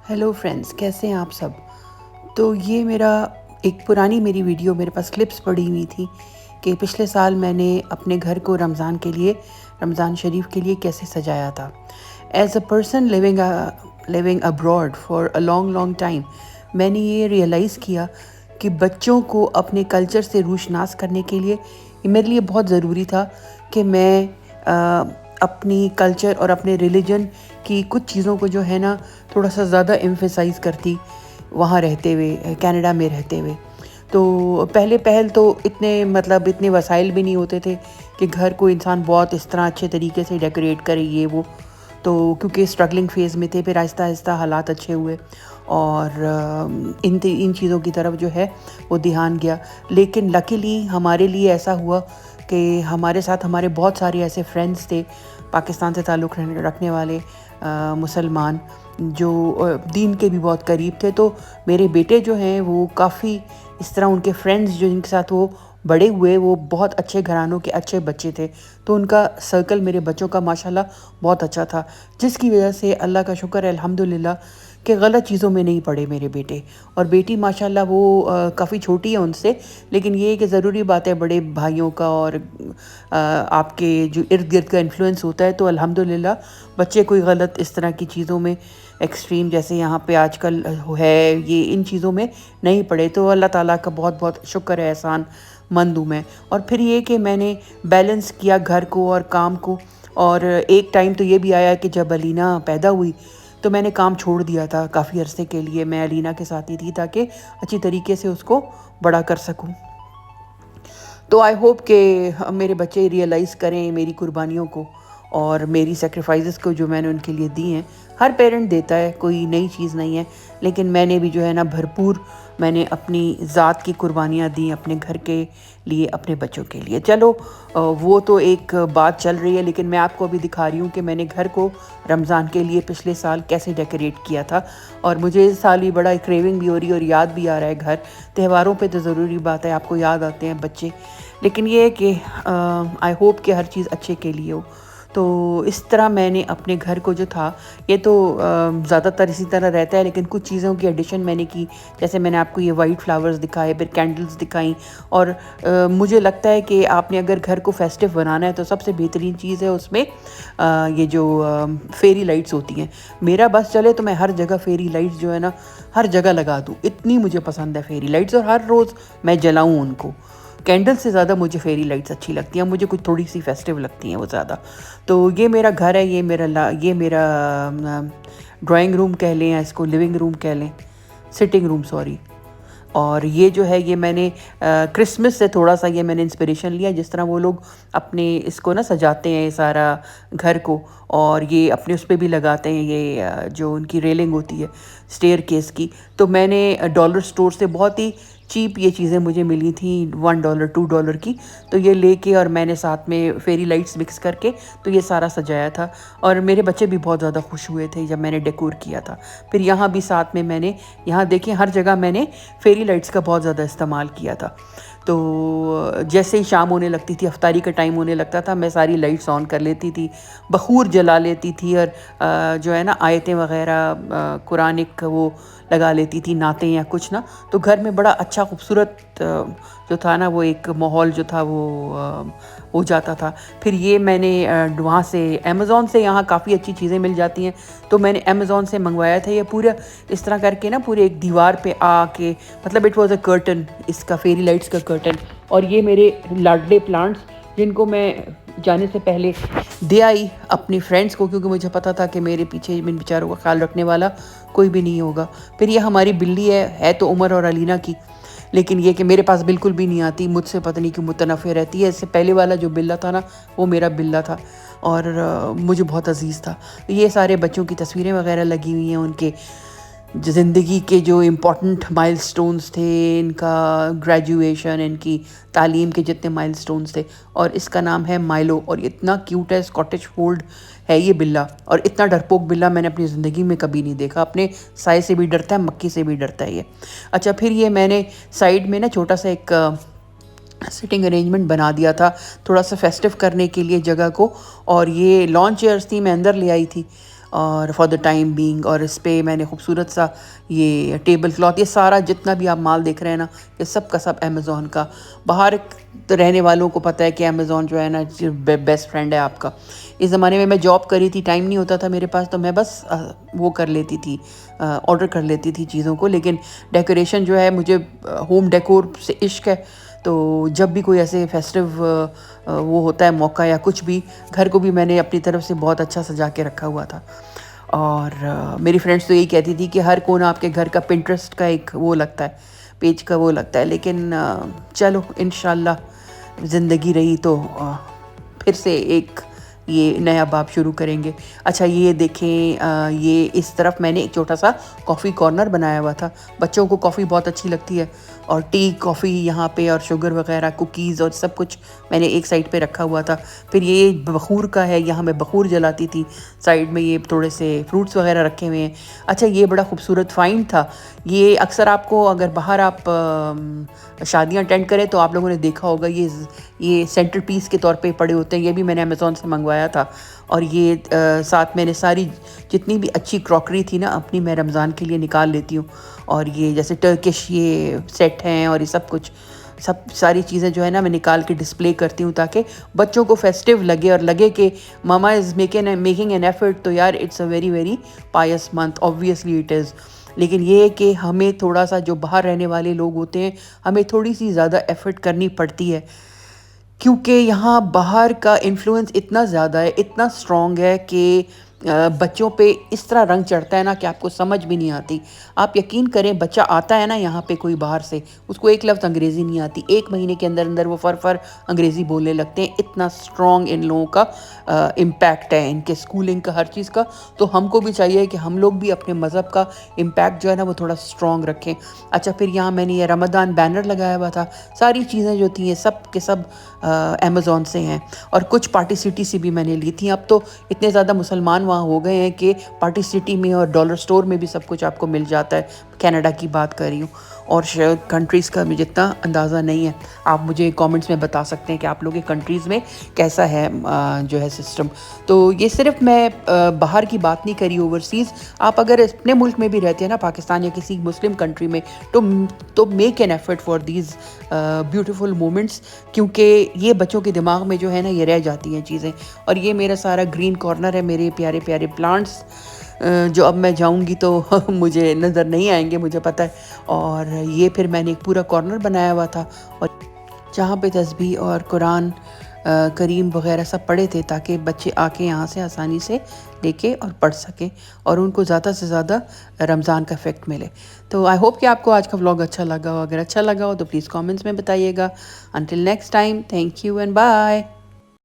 Hello friends, कैसे हैं आप सब। तो ये मेरा एक पुरानी मेरी वीडियो मेरे पास क्लिप्स पड़ी हुई थी कि पिछले साल मैंने अपने घर को रमज़ान शरीफ के लिए कैसे सजाया था। As a person living abroad for a long time, मैंने ये रियलाइज़ किया कि बच्चों को अपने कल्चर से रूशनास करने के लिए ये मेरे लिए बहुत ज़रूरी था कि मैं अपनी कल्चर और अपने रिलीजन की कुछ चीज़ों को जो है ना थोड़ा सा ज़्यादा एम्फेसाइज़ करती वहाँ रहते हुए, कनाडा में रहते हुए। तो पहल तो इतने वसाइल भी नहीं होते थे कि घर को इंसान बहुत इस तरह अच्छे तरीके से डेकोरेट करे ये वो। तो क्योंकि स्ट्रगलिंग फेज़ में थे, फिर आहिस्ता आहिस्ता हालात अच्छे हुए और इन चीज़ों की तरफ जो है वो ध्यान गया। लेकिन लकीली हमारे लिए ऐसा हुआ कि हमारे साथ हमारे बहुत सारे ऐसे फ्रेंड्स थे पाकिस्तान से ताल्लुक़ रखने वाले मुसलमान, जो दीन के भी बहुत करीब थे। तो मेरे बेटे जो हैं वो काफ़ी इस तरह, उनके फ्रेंड्स जो जिनके साथ वो बड़े हुए वो बहुत अच्छे घरानों के अच्छे बच्चे थे। तो उनका सर्कल मेरे बच्चों का माशाल्लाह बहुत अच्छा था, जिसकी वजह से अल्लाह का शुक्र है अल्हम्दुलिल्लाह कि गलत चीज़ों में नहीं पड़े मेरे बेटे। और बेटी माशाल्लाह वो काफ़ी छोटी है उनसे, लेकिन ये है कि ज़रूरी बात है बड़े भाइयों का और आपके जो इर्द गिर्द का इन्फ्लुएंस होता है, तो अल्हम्दुलिल्लाह बच्चे कोई गलत इस तरह की चीज़ों में, एक्सट्रीम जैसे यहाँ पे आजकल है, ये इन चीज़ों में नहीं पड़े। तो अल्लाह ताला का बहुत बहुत शुक्र है, एहसान मंद हूँ मैं। और फिर ये कि मैंने बैलेंस किया घर को और काम को। और एक टाइम तो ये भी आया कि जब अलीना पैदा हुई तो मैंने काम छोड़ दिया था काफ़ी अरसे के लिए। मैं अलीना के साथ ही थी ताकि अच्छी तरीके से उसको बड़ा कर सकूं। तो आई होप कि मेरे बच्चे रियलाइज़ करें मेरी कुर्बानियों को और मेरी सेक्रीफाइसेस को जो मैंने उनके लिए दी हैं। हर पेरेंट देता है, कोई नई चीज़ नहीं है, लेकिन मैंने भी जो है ना भरपूर मैंने अपनी ज़ात की कुर्बानियाँ दी अपने घर के लिए, अपने बच्चों के लिए। चलो वो तो एक बात चल रही है, लेकिन मैं आपको अभी दिखा रही हूँ कि मैंने घर को रमज़ान के लिए पिछले साल कैसे डेकोरेट किया था। और मुझे इस साल भी बड़ा क्रेविंग भी हो रही है और याद भी आ रहा है घर। त्योहारों पे तो ज़रूरी बात है, आपको याद आते हैं बच्चे, लेकिन ये है कि आई होप कि हर चीज़ अच्छे के लिए हो। तो इस तरह मैंने अपने घर को जो था, ये तो ज़्यादातर इसी तरह रहता है, लेकिन कुछ चीज़ों की एडिशन मैंने की। जैसे मैंने आपको ये वाइट फ्लावर्स दिखाए, फिर कैंडल्स दिखाई। और मुझे लगता है कि आपने अगर घर को फेस्टिव बनाना है तो सबसे बेहतरीन चीज़ है उसमें ये जो फेरी लाइट्स होती हैं। मेरा बस चले तो मैं हर जगह फेरी लाइट्स जो है ना हर जगह लगा दूँ, इतनी मुझे पसंद है फेरी लाइट्स, और हर रोज़ मैं जलाऊँ उनको। कैंडल से ज़्यादा मुझे फेरी लाइट्स अच्छी लगती हैं, मुझे कुछ थोड़ी सी फेस्टिव लगती हैं वो ज़्यादा। तो ये मेरा घर है, ये मेरा ड्राइंग रूम कह लें या इसको लिविंग रूम कह लें, सिटिंग रूम सॉरी। और ये जो है ये मैंने क्रिसमस से थोड़ा सा ये मैंने इंस्पिरेशन लिया, जिस तरह वो लोग अपने इसको ना सजाते हैं सारा घर को, और ये अपने उस पे भी लगाते हैं ये जो उनकी रेलिंग होती है स्टेयर केस की। तो मैंने डॉलर स्टोर से बहुत ही चीप ये चीज़ें मुझे मिली थी, $1 $2 की। तो ये लेके और मैंने साथ में फेरी लाइट्स मिक्स करके तो ये सारा सजाया था। और मेरे बच्चे भी बहुत ज़्यादा खुश हुए थे जब मैंने डेकोर किया था। फिर यहाँ भी साथ में मैंने, यहाँ देखिए हर जगह मैंने फेरी लाइट्स का बहुत ज़्यादा इस्तेमाल किया था। तो जैसे ही शाम होने लगती थी, अफ्तारी का टाइम होने लगता था, मैं सारी लाइट्स ऑन कर लेती थी, बखूर जला लेती थी, और जो है ना आयतें वगैरह कुरानिक वो लगा लेती थी, नातें या कुछ ना। तो घर में बड़ा अच्छा खूबसूरत जो था ना वो एक माहौल जो था वो हो जाता था। फिर ये मैंने वहाँ से अमेज़ॉन से, यहाँ काफ़ी अच्छी चीज़ें मिल जाती हैं, तो मैंने अमेज़ॉन से मंगवाया था ये पूरा इस तरह करके ना, पूरे एक दीवार पे आके, मतलब इट वाज अ कर्टन, इसका फेरी लाइट्स का कर्टन। और ये मेरे लाडले प्लांट्स जिनको मैं जाने से पहले दे आई अपनी फ्रेंड्स को, क्योंकि मुझे पता था कि मेरे पीछे इन बेचारों का ख्याल रखने वाला कोई भी नहीं होगा। फिर ये हमारी बिल्ली है तो उमर और अलीना की, लेकिन ये कि मेरे पास बिल्कुल भी नहीं आती, मुझसे पता नहीं क्यों मुतनफ़िर रहती है। इससे पहले वाला जो बिल्ला था ना वो मेरा बिल्ला था और मुझे बहुत अजीज़ था। ये सारे बच्चों की तस्वीरें वगैरह लगी हुई हैं, उनके ज़िंदगी के जो इम्पोर्टेंट माइलस्टोन्स थे, इनका ग्रेजुएशन, इनकी तालीम के जितने माइलस्टोन्स थे। और इसका नाम है माइलो, और इतना क्यूट है, स्कॉटिश फोल्ड है ये बिल्ला, और इतना डरपोक बिल्ला मैंने अपनी ज़िंदगी में कभी नहीं देखा। अपने साए से भी डरता है, मक्खी से भी डरता है ये। अच्छा, फिर ये मैंने साइड में ना छोटा सा एक सिटिंग अरेंजमेंट बना दिया था थोड़ा सा फेस्टिव करने के लिए जगह को, और ये लॉन चेयर्स थी, मैं अंदर ले आई थी। اور فار دا ٹائم بینگ. اور اس پہ میں نے خوبصورت سا یہ ٹیبل کلاتھ، یہ سارا جتنا بھی آپ مال دیکھ رہے ہیں نا، یہ سب کا سب امیزون کا. باہر رہنے والوں کو پتہ ہے کہ امیزون جو ہے نا بیسٹ فرینڈ ہے آپ کا. اس زمانے میں جاب کری تھی، ٹائم نہیں ہوتا تھا میرے پاس، تو میں بس وہ کر لیتی تھی، آرڈر کر لیتی تھی چیزوں کو. لیکن ڈیکوریشن جو ہے، مجھے ہوم ڈیکور سے عشق ہے. تو جب بھی کوئی ایسے فیسٹیو وہ ہوتا ہے موقع یا کچھ بھی، گھر کو بھی میں نے اپنی طرف سے بہت اچھا سجا کے رکھا ہوا تھا. اور میری فرینڈس تو یہی کہتی تھی کہ ہر کونا آپ کے گھر کا پنٹرسٹ کا ایک وہ لگتا ہے، پیج کا وہ لگتا ہے. لیکن چلو انشاءاللہ زندگی رہی تو پھر سے ایک یہ نیا باب شروع کریں گے. اچھا یہ دیکھیں، یہ اس طرف میں نے ایک چھوٹا سا کافی کارنر بنایا ہوا تھا. بچوں کو کافی بہت اچھی لگتی ہے، اور ٹی کافی یہاں پہ اور شوگر وغیرہ کوکیز اور سب کچھ میں نے ایک سائڈ پہ رکھا ہوا تھا. پھر یہ بخور کا ہے، یہاں میں بخور جلاتی تھی. سائڈ میں یہ تھوڑے سے فروٹس وغیرہ رکھے ہوئے ہیں. اچھا یہ بڑا خوبصورت فائنڈ تھا. یہ اکثر آپ کو اگر باہر آپ شادیاں اٹینڈ کریں تو آپ لوگوں نے دیکھا ہوگا، یہ سینٹر پیس کے طور پہ پڑے ہوتے ہیں. یہ بھی میں نے امیزون سے منگوایا تھا. اور یہ ساتھ میں نے ساری جتنی بھی اچھی کراکری تھی نا اپنی، میں رمضان کے لیے نکال لیتی ہوں. اور یہ جیسے ٹرکش یہ سیٹ ہیں اور یہ سب کچھ، ساری چیزیں جو ہے نا میں نکال کے ڈسپلے کرتی ہوں، تاکہ بچوں کو فیسٹیو لگے اور لگے کہ mama is making an effort. تو یار it's a very very pious month, obviously it is. لیکن یہ ہے کہ ہمیں تھوڑا سا، جو باہر رہنے والے لوگ ہوتے ہیں، ہمیں تھوڑی سی زیادہ ایفرٹ کرنی پڑتی ہے، کیونکہ یہاں باہر کا انفلوئنس اتنا زیادہ ہے، اتنا اسٹرانگ ہے کہ بچوں پہ اس طرح رنگ چڑھتا ہے نا کہ آپ کو سمجھ بھی نہیں آتی. آپ یقین کریں، بچہ آتا ہے نا یہاں پہ کوئی باہر سے، اس کو ایک لفظ انگریزی نہیں آتی، 1 مہینے کے اندر اندر وہ فر انگریزی بولنے لگتے ہیں. اتنا اسٹرانگ ان لوگوں کا امپیکٹ ہے، ان کے اسکولنگ کا، ہر چیز کا. تو ہم کو بھی چاہیے کہ ہم لوگ بھی اپنے مذہب کا امپیکٹ جو ہے نا وہ تھوڑا اسٹرانگ رکھیں. اچھا پھر یہاں میں نے یہ رمضان بینر لگایا ہوا تھا. ساری چیزیں جو تھیں یہ سب کے سب امیزون سے ہیں، اور کچھ پارٹی سٹی سے بھی میں نے لی تھیں. اب تو اتنے زیادہ مسلمان وہاں ہو گئے ہیں کہ پارٹی سٹی میں اور ڈالر سٹور میں بھی سب کچھ آپ کو مل جاتا ہے. کینیڈا کی بات کر رہی ہوں، اور کنٹریز کا مجھے اتنا اندازہ نہیں ہے. آپ مجھے کامنٹس میں بتا سکتے ہیں کہ آپ لوگ کے کنٹریز میں کیسا ہے جو ہے سسٹم. تو یہ صرف میں باہر کی بات نہیں کری، اوورسیز. آپ اگر اپنے ملک میں بھی رہتے ہیں نا، پاکستان یا کسی مسلم کنٹری میں، تو make an effort for these beautiful moments, کیونکہ یہ بچوں کے دماغ میں جو ہے نا یہ رہ جاتی ہیں چیزیں. اور یہ میرا سارا گرین کارنر ہے، میرے پیارے پیارے پلانٹس جو اب میں جاؤں گی تو مجھے نظر نہیں آئیں گے، مجھے پتہ ہے. اور یہ پھر میں نے ایک پورا کارنر بنایا ہوا تھا، اور جہاں پہ تسبیح اور قرآن کریم وغیرہ سب پڑھے تھے، تاکہ بچے آ کے یہاں سے آسانی سے لے کے اور پڑھ سکیں، اور ان کو زیادہ سے زیادہ رمضان کا افیکٹ ملے. تو آئی ہوپ کہ آپ کو آج کا ولاگ اچھا لگا ہو. اگر اچھا لگا ہو تو پلیز کامنٹس میں بتائیے گا. Until next time, thank you and bye.